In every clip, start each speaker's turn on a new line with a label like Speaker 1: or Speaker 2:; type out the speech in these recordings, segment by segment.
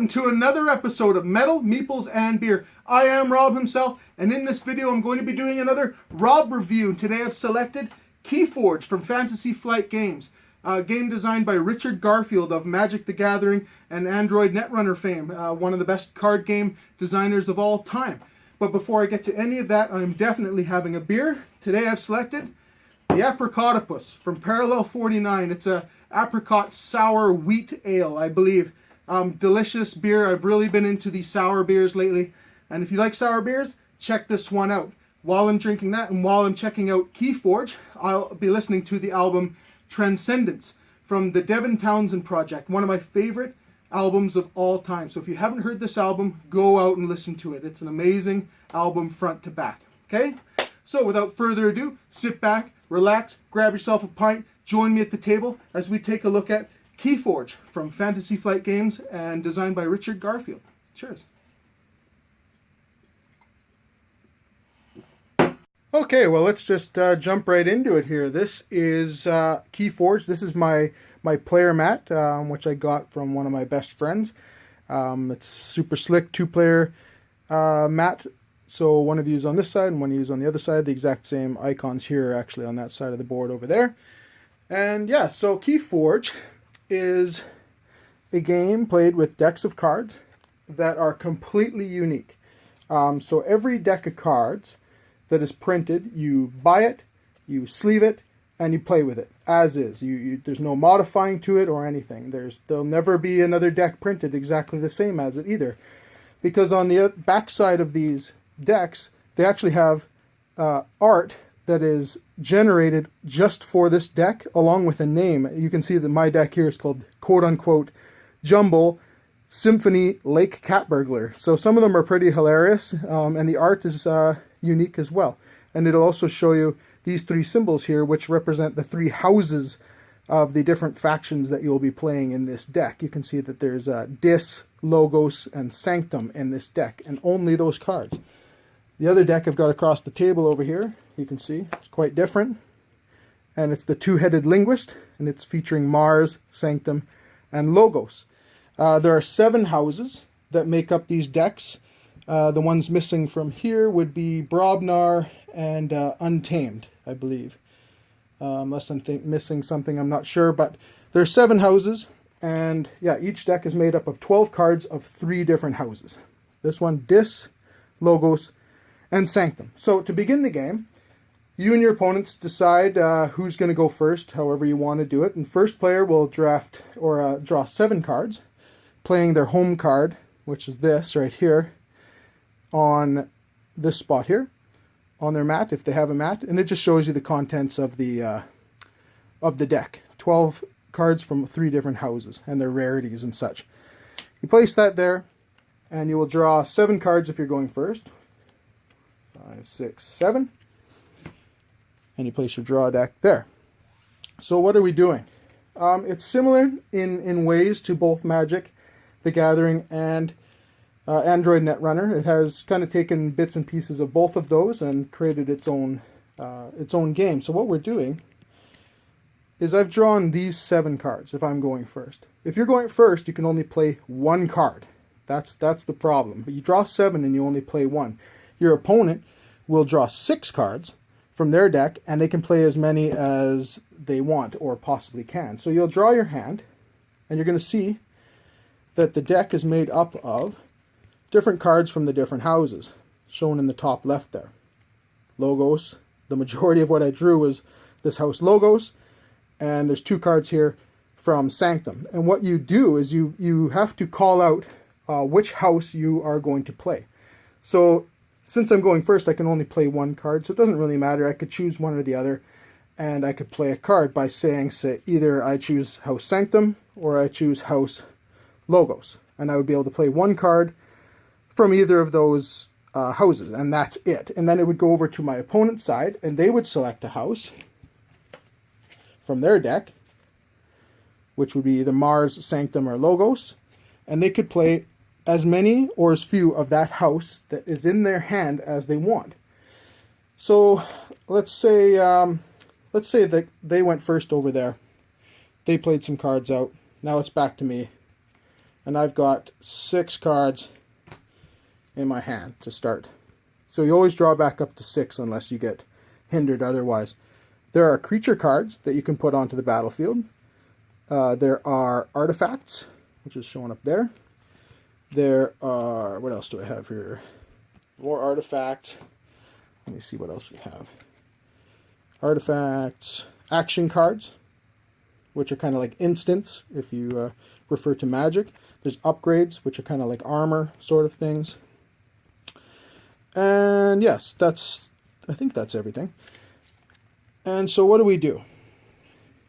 Speaker 1: to another episode of Metal, Meeples, and Beer. I am Rob himself, and in this video I'm going to be doing another Robb review. Today I've selected KeyForge from Fantasy Flight Games, a game designed by Richard Garfield of Magic the Gathering and Android Netrunner fame, one of the best card game designers of all time. But before I get to any of that, I'm definitely having a beer. Today I've selected the Apricotopus from Parallel 49. It's a apricot sour wheat ale, I believe. Delicious beer. I've really been into these sour beers lately. And if you like sour beers, check this one out. While I'm drinking that and while I'm checking out KeyForge, I'll be listening to the album Transcendence from the Devin Townsend Project, one of my favorite albums of all time. So if you haven't heard this album, go out and listen to it. It's an amazing album front to back. Okay? So without further ado, sit back, relax, grab yourself a pint, join me at the table as we take a look at KeyForge from Fantasy Flight Games and designed by Richard Garfield. Cheers. Okay, well, let's just jump right into it here. This is KeyForge. This is my player mat, which I got from one of my best friends. It's super slick, two-player mat. So one of you is on this side and one of you is on the other side. The exact same icons here are actually on that side of the board over there. And yeah, so KeyForge is a game played with decks of cards that are completely unique. So every deck of cards that is printed, you buy it, you sleeve it, and you play with it as is. There's no modifying to it or anything. There'll never be another deck printed exactly the same as it either, because on the back side of these decks, they actually have art that is generated just for this deck, along with a name. You can see that my deck here is called quote-unquote Jumble Symphony Lake Cat Burglar. So some of them are pretty hilarious, and the art is unique as well. And it'll also show you these three symbols here, which represent the three houses of the different factions that you'll be playing in this deck. You can see that there's Dis, Logos, and Sanctum in this deck, and only those cards. The other deck I've got across the table over here, you can see, it's quite different. And it's the Two-Headed Linguist, and it's featuring Mars, Sanctum, and Logos. There are 7 houses that make up these decks. The ones missing from here would be Brobnar and Untamed, I believe. Unless I'm missing something, I'm not sure. But there's 7 houses, and yeah, each deck is made up of 12 cards of 3 different houses. This one, Dis, Logos, and Sanctum. So to begin the game, you and your opponents decide who's going to go first, however you want to do it. And first player will draft or draw 7 cards, playing their home card, which is this right here, on this spot here, on their mat, if they have a mat, and it just shows you the contents of the deck. 12 cards from 3 different houses, and their rarities and such. You place that there, and you will draw 7 cards if you're going first. 5, 6, 7. And you place your draw deck there. So what are we doing? It's similar in ways to both Magic the Gathering and Android Netrunner. It has kind of taken bits and pieces of both of those and created its own game. So what we're doing is I've drawn these 7 cards if I'm going first. If you're going first, you can only play 1 card. That's the problem. But you draw 7 and you only play 1. Your opponent will draw 6 cards from their deck, and they can play as many as they want or possibly can. So you'll draw your hand, and you're going to see that the deck is made up of different cards from the different houses, shown in the top left there. Logos. The majority of what I drew was this house Logos, and there's 2 cards here from Sanctum. And what you do is you have to call out which house you are going to play. So since I'm going first, I can only play 1 card, so it doesn't really matter. I could choose one or the other, and I could play a card by saying, say, either I choose House Sanctum or I choose House Logos. And I would be able to play 1 card from either of those houses, and that's it. And then it would go over to my opponent's side, and they would select a house from their deck, which would be either Mars, Sanctum, or Logos, and they could play as many or as few of that house that is in their hand as they want. So let's say that they went first over there. They played some cards out. Now it's back to me. and I've got 6 cards in my hand to start. So you always draw back up to 6 unless you get hindered otherwise. There are creature cards that you can put onto the battlefield. There are artifacts, which is showing up there. There are, what else do I have here? More artifacts. Let me see what else we have. Artifacts, action cards, which are kind of like instants if you refer to Magic. There's upgrades, which are kind of like armor sort of things. And yes, I think that's everything. And so what do?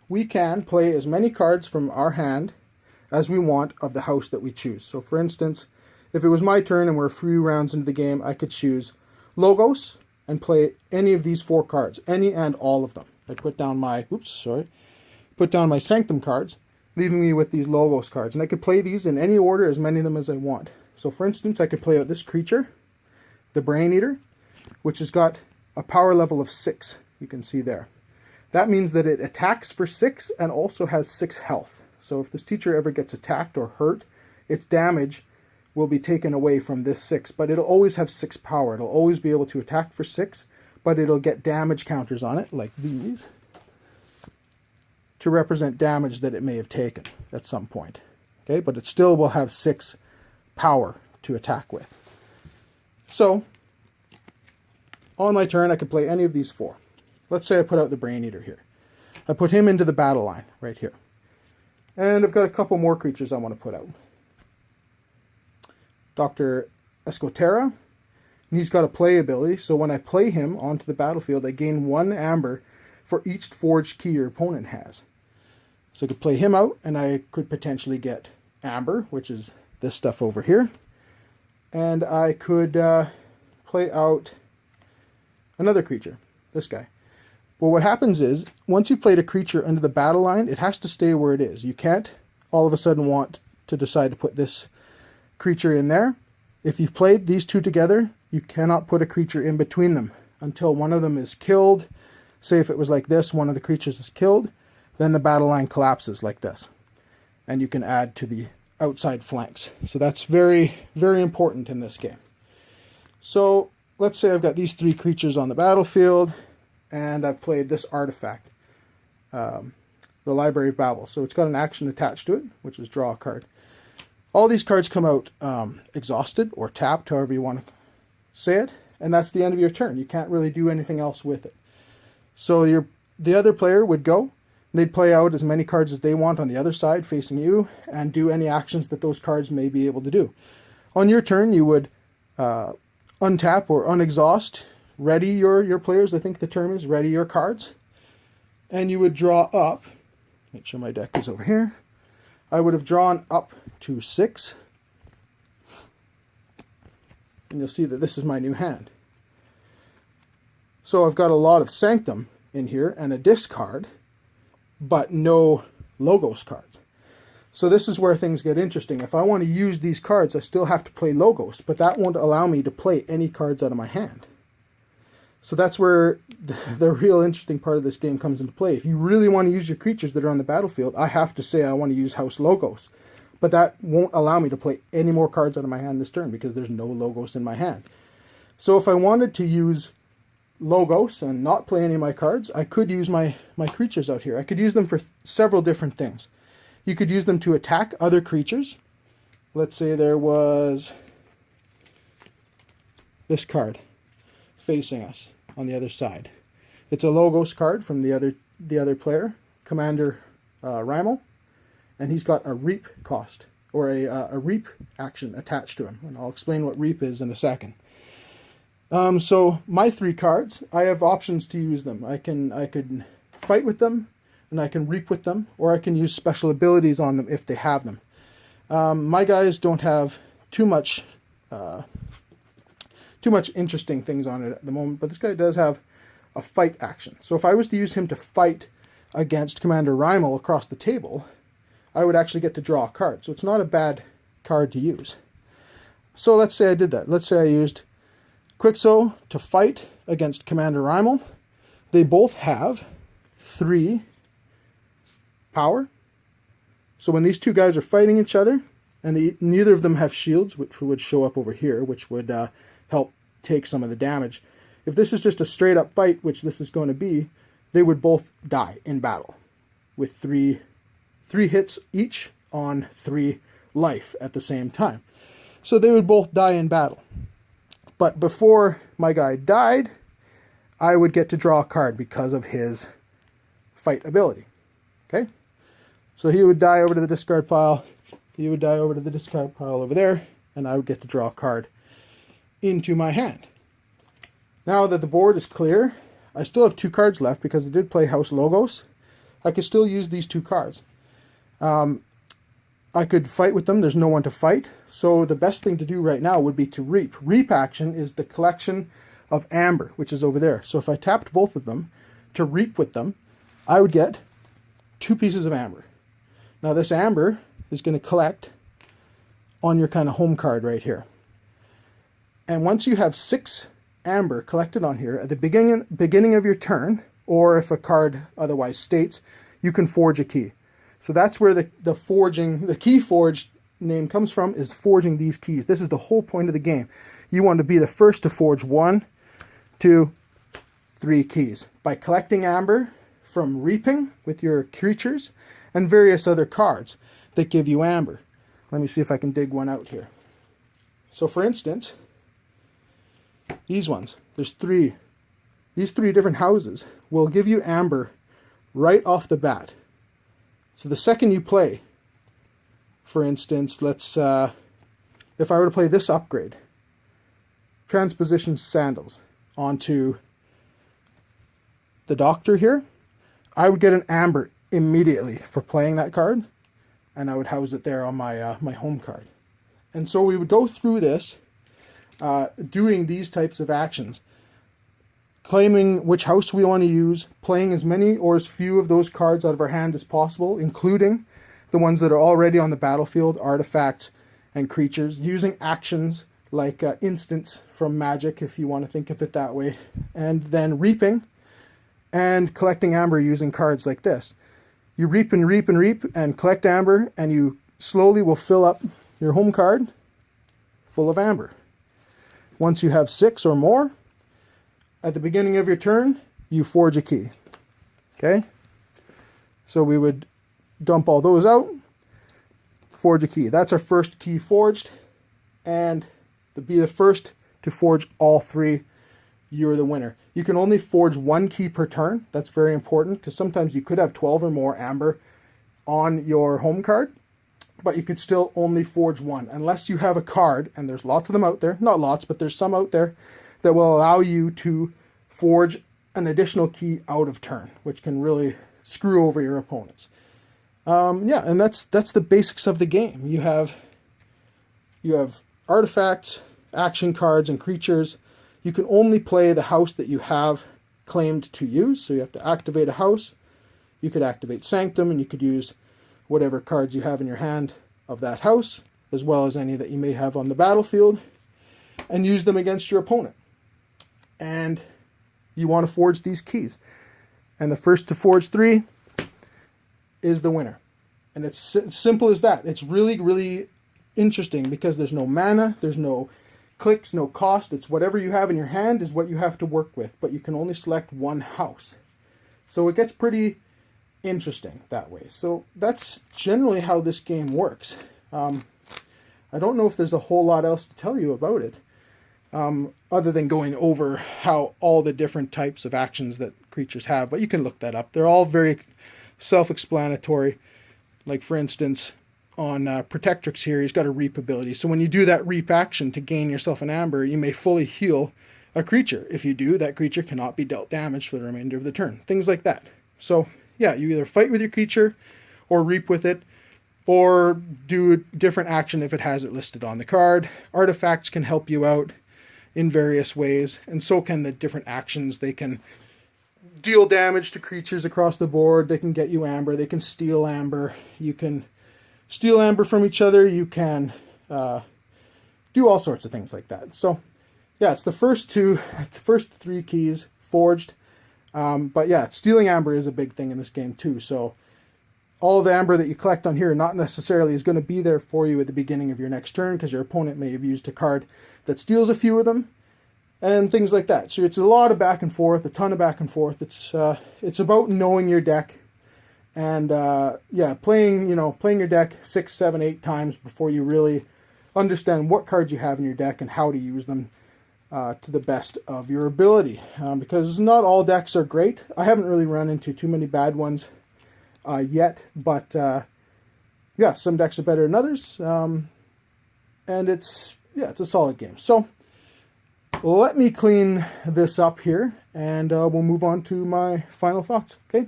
Speaker 1: We can play as many cards from our hand as we want of the house that we choose. So for instance, if it was my turn and we're a few rounds into the game, I could choose Logos and play any of these 4 cards, any and all of them. I put down my, put down my Sanctum cards, leaving me with these Logos cards. And I could play these in any order, as many of them as I want. So for instance, I could play out this creature, the Brain Eater, which has got a power level of 6, you can see there. That means that it attacks for 6 and also has 6 health. So if this teacher ever gets attacked or hurt, its damage will be taken away from this 6, but it'll always have 6 power. It'll always be able to attack for 6, but it'll get damage counters on it, like these, to represent damage that it may have taken at some point. Okay, but it still will have 6 power to attack with. So, on my turn, I could play any of these 4. Let's say I put out the Brain Eater here. I put him into the battle line right here. And I've got a couple more creatures I want to put out. Dr. Escotera, and he's got a play ability, so when I play him onto the battlefield, I gain 1 amber for each forged key your opponent has. So I could play him out, and I could potentially get amber, which is this stuff over here. And I could play out another creature, this guy. Well, what happens is, once you've played a creature under the battle line, it has to stay where it is. You can't all of a sudden want to decide to put this creature in there. If you've played these 2 together, you cannot put a creature in between them until one of them is killed. Say if it was like this, one of the creatures is killed, then the battle line collapses like this. And you can add to the outside flanks. So that's very, very important in this game. So let's say I've got these 3 creatures on the battlefield, and I've played this artifact, the Library of Babel. So it's got an action attached to it, which is draw a card. All these cards come out exhausted or tapped, however you want to say it, and that's the end of your turn. You can't really do anything else with it. So the other player would go, and they'd play out as many cards as they want on the other side facing you, and do any actions that those cards may be able to do. On your turn, you would untap or unexhaust, ready your players, I think the term is, ready your cards, and you would draw up, make sure my deck is over here, I would have drawn up to 6, and you'll see that this is my new hand. So I've got a lot of Sanctum in here and a discard, but no Logos cards. So this is where things get interesting. If I want to use these cards, I still have to play Logos, but that won't allow me to play any cards out of my hand. So that's where the real interesting part of this game comes into play. If you really want to use your creatures that are on the battlefield, I have to say I want to use House Logos. But that won't allow me to play any more cards out of my hand this turn because there's no Logos in my hand. So if I wanted to use Logos and not play any of my cards, I could use my creatures out here. I could use them for several different things. You could use them to attack other creatures. Let's say there was this card facing us on the other side. It's a Logos card from the other player, Commander Rimmel, and he's got a Reap cost, or a Reap action attached to him, and I'll explain what Reap is in a second. So my 3 cards, I have options to use them. I could fight with them, and I can Reap with them, or I can use special abilities on them if they have them. My guys don't have too much interesting things on it at the moment, but this guy does have a fight action. So if I was to use him to fight against Commander Rimmel across the table, I would actually get to draw a card. So it's not a bad card to use. So let's say I did that. Let's say I used Quixo to fight against Commander Rimmel. They both have 3 power. So when these 2 guys are fighting each other, And neither of them have shields, which would show up over here, which would help take some of the damage. If this is just a straight up fight, which this is going to be, they would both die in battle with three hits each on 3 life at the same time. So they would both die in battle. But before my guy died, I would get to draw a card because of his fight ability. Okay? So he would die over to the discard pile. He would die over to the discard pile over there. And I would get to draw a card into my hand. Now that the board is clear, I still have 2 cards left because I did play House Logos. I could still use these 2 cards. I could fight with them. There's no one to fight. So the best thing to do right now would be to reap. Reap action is the collection of amber, which is over there. So if I tapped both of them to reap with them, I would get 2 pieces of amber. Now this amber is going to collect on your kind of home card right here. And once you have 6 amber collected on here, at the beginning of your turn, or if a card otherwise states, you can forge a key. So that's where the KeyForge name comes from, is forging these keys. This is the whole point of the game. You want to be the first to forge 1, 2, 3 keys by collecting amber from reaping with your creatures and various other cards that give you amber. Let me see if I can dig one out here. So for instance, these ones, there's 3. These 3 different houses will give you amber right off the bat. So the second you play, for instance, let's, if I were to play this upgrade, Transposition Sandals, onto the Doctor here, I would get an amber immediately for playing that card, and I would house it there on my my home card. And so we would go through this, doing these types of actions, claiming which house we want to use, playing as many or as few of those cards out of our hand as possible, including the ones that are already on the battlefield, artifacts and creatures, using actions like instants from Magic, if you want to think of it that way, and then reaping and collecting amber using cards like this. You reap and reap and reap and collect amber, and you slowly will fill up your home card full of amber. Once you have 6 or more, at the beginning of your turn, you forge a key. Okay? So we would dump all those out, forge a key. That's our first key forged. And to be the first to forge all 3, you're the winner. You can only forge 1 key per turn. That's very important because sometimes you could have 12 or more amber on your home card, but you could still only forge 1 unless you have a card, and there's lots of them out there. Not lots, but there's some out there that will allow you to forge an additional key out of turn, which can really screw over your opponents. Yeah, and that's the basics of the game. You have artifacts, action cards, and creatures. You can only play the house that you have claimed to use, so you have to activate a house. You could activate Sanctum, and you could use whatever cards you have in your hand of that house, as well as any that you may have on the battlefield, and use them against your opponent. And you want to forge these keys. And the first to forge 3 is the winner. And it's simple as that. It's really, really interesting because there's no mana, there's no clicks, no cost. It's whatever you have in your hand is what you have to work with, but you can only select 1 house. So it gets pretty interesting that way. So that's generally how this game works. I don't know if there's a whole lot else to tell you about it. Other than going over how all the different types of actions that creatures have, but you can look that up. They're all very self-explanatory. Like for instance, on Protectrix here, he's got a reap ability. So when you do that reap action to gain yourself an amber, you may fully heal a creature. If you do, that creature cannot be dealt damage for the remainder of the turn. Things like that. So yeah, you either fight with your creature or reap with it, or do a different action if it has it listed on the card. Artifacts can help you out in various ways, and so can the different actions. They can deal damage to creatures across the board, they can get you amber, they can steal amber, you can steal amber from each other, you can do all sorts of things like that. So yeah, it's the first 3 keys forged, but yeah, stealing amber is a big thing in this game too. So all the amber that you collect on here not necessarily is going to be there for you at the beginning of your next turn, because your opponent may have used a card that steals a few of them, and things like that. So it's a lot of back and forth, a ton of back and forth. It's about knowing your deck, and yeah, playing your deck 6, 7, 8 times before you really understand what cards you have in your deck and how to use them to the best of your ability. Because not all decks are great. I haven't really run into too many bad ones yet, but yeah, some decks are better than others, and it's a solid game. So let me clean this up here, and we'll move on to my final thoughts. Okay,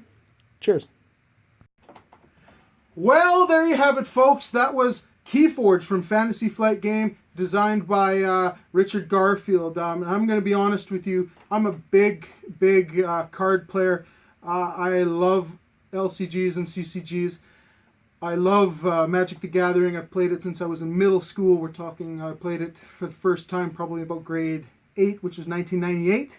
Speaker 1: cheers. Well, there you have it, folks. That was KeyForge from Fantasy Flight Game, designed by Richard Garfield. And I'm going to be honest with you, I'm a big card player. I love LCGs and CCGs. I love Magic the Gathering. I've played it since I was in middle school. I played it for the first time probably about grade 8, which was 1998.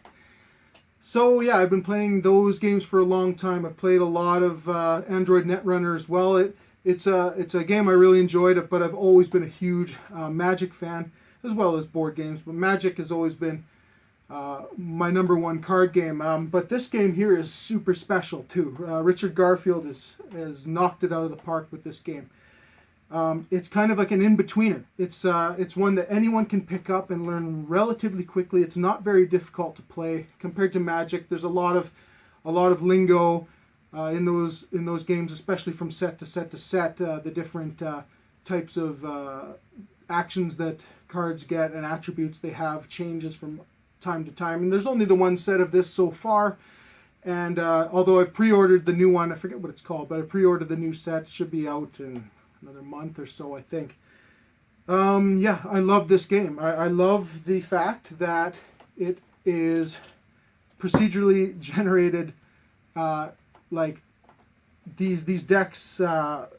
Speaker 1: So yeah, I've been playing those games for a long time. I've played a lot of Android Netrunner as well. It's a game I really enjoyed, but I've always been a huge Magic fan, as well as board games. But Magic has always been my #1 card game. But this game here is super special too. Richard Garfield has knocked it out of the park with this game. It's kind of like an in-betweener. It's one that anyone can pick up and learn relatively quickly. It's not very difficult to play compared to Magic. There's a lot of lingo in those games, especially from set to set to set. The different types of actions that cards get and attributes they have changes from time to time. And there's only the one set of this so far. And although I've pre-ordered the new one, I forget what it's called, but I pre-ordered the new set. It should be out in another month or so, I think. Yeah, I love this game. I love the fact that it is procedurally generated. Like these decks are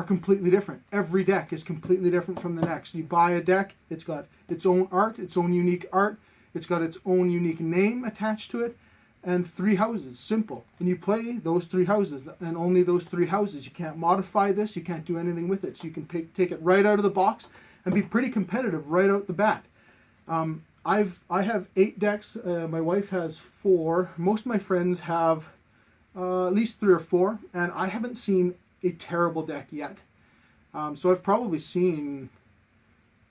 Speaker 1: completely different. Every deck is completely different from the next. You buy a deck, it's got its own art, its own unique art. It's got its own unique name attached to it. And 3 houses, simple. And you play those 3 houses, and only those 3 houses. You can't modify this, you can't do anything with it. So you can take it right out of the box and be pretty competitive right out the bat. I have 8 decks, my wife has 4. Most of my friends have at least 3 or 4, and I haven't seen a terrible deck yet. So I've probably seen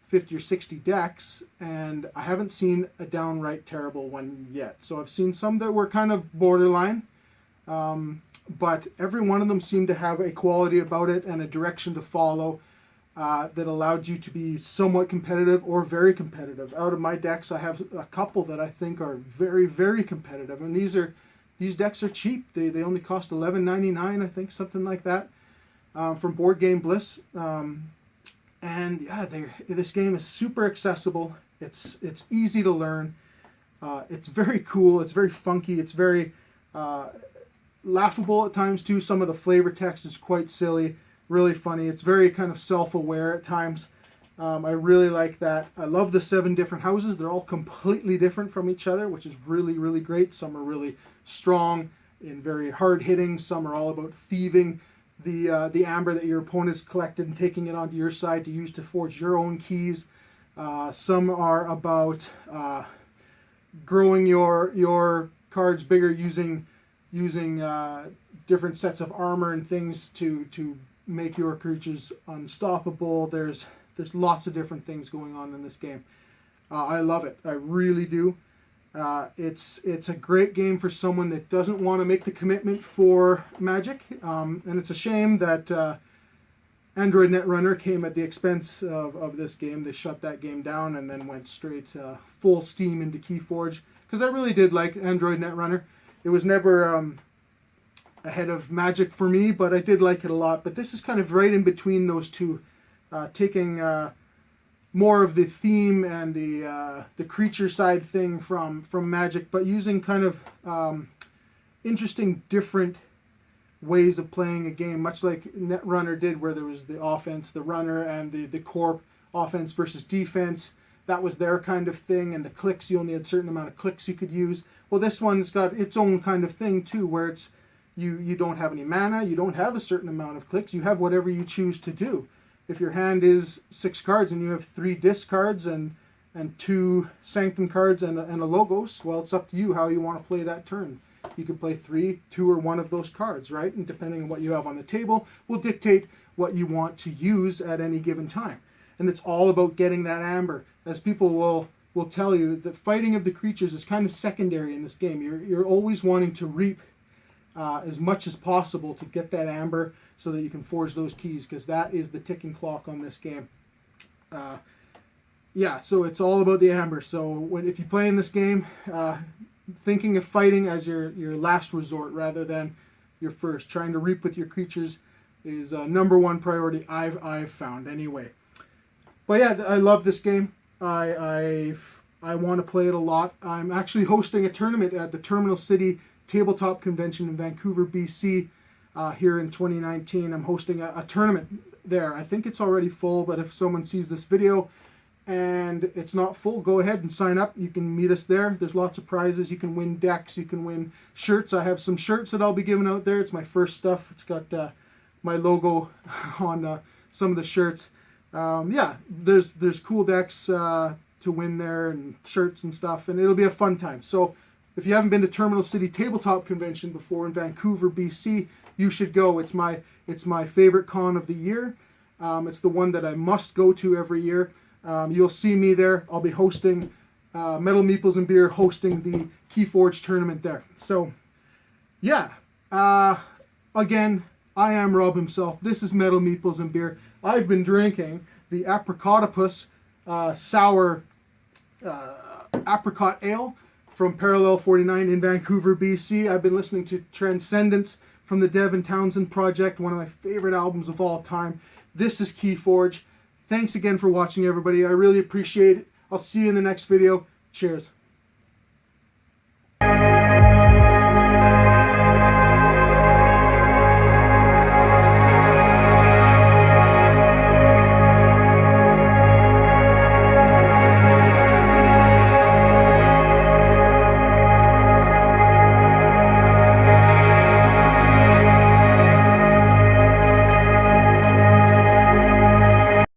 Speaker 1: 50 or 60 decks, and I haven't seen a downright terrible one yet. So I've seen some that were kind of borderline, but every one of them seemed to have a quality about it and a direction to follow that allowed you to be somewhat competitive or very competitive. Out of my decks, I have a couple that I think are very, very competitive, and these decks are cheap. They only cost $11.99, I think, something like that, from Board Game Bliss. And yeah, this game is super accessible. It's easy to learn. It's very cool. It's very funky. It's very laughable at times too. Some of the flavor text is quite silly, really funny. It's very kind of self-aware at times. I really like that. I love the 7 different houses. They're all completely different from each other, which is really, really great. Some are really strong and very hard-hitting. Some are all about thieving the amber that your opponent's collected and taking it onto your side to use to forge your own keys. Some are about growing your cards bigger using different sets of armor and things to make your creatures unstoppable. There's lots of different things going on in this game. I love it. I really do. It's a great game for someone that doesn't want to make the commitment for Magic, and it's a shame that Android Netrunner came at the expense of this game. They shut that game down and then went straight full steam into KeyForge, because I really did like Android Netrunner. It was never ahead of Magic for me, but I did like it a lot. But this is kind of right in between those two, taking more of the theme and the creature side thing from Magic, but using kind of interesting, different ways of playing a game, much like Netrunner did, where there was the offense, the runner, and the core offense versus defense. That was their kind of thing, and the clicks, you only had a certain amount of clicks you could use. Well, this one's got its own kind of thing too, where you don't have any mana, you don't have a certain amount of clicks, you have whatever you choose to do. If your hand is 6 cards and you have 3 discards and 2 Sanctum cards and a Logos, well, it's up to you how you want to play that turn. You can play 3, 2, or 1 of those cards, right? And depending on what you have on the table will dictate what you want to use at any given time. And it's all about getting that amber. As people will tell you, the fighting of the creatures is kind of secondary in this game. You're always wanting to reap as much as possible to get that amber so that you can forge those keys, because that is the ticking clock on this game. Yeah, so it's all about the amber. So if you play in this game, thinking of fighting as your last resort rather than your first, trying to reap with your creatures is #1 priority I've found anyway. But yeah, I love this game. I want to play it a lot. I'm actually hosting a tournament at the Terminal City Tabletop Convention in Vancouver, BC, here in 2019. I'm hosting a tournament there. I think it's already full, but if someone sees this video and it's not full, go ahead and sign up. You can meet us there. There's lots of prizes. You can win decks. You can win shirts. I have some shirts that I'll be giving out there. It's my first stuff. It's got my logo on some of the shirts. Yeah, there's cool decks to win there and shirts and stuff, and it'll be a fun time. So if you haven't been to Terminal City Tabletop Convention before in Vancouver, BC, you should go. It's my favorite con of the year. It's the one that I must go to every year. You'll see me there. I'll be hosting Metal Meeples and Beer, hosting the KeyForge tournament there. So yeah, again, I am Rob himself. This is Metal Meeples and Beer. I've been drinking the Apricotopus sour apricot ale from Parallel 49 in Vancouver, BC. I've been listening to Transcendence from the Devin Townsend Project, one of my favorite albums of all time. This is KeyForge. Thanks again for watching, everybody. I really appreciate it. I'll see you in the next video. Cheers.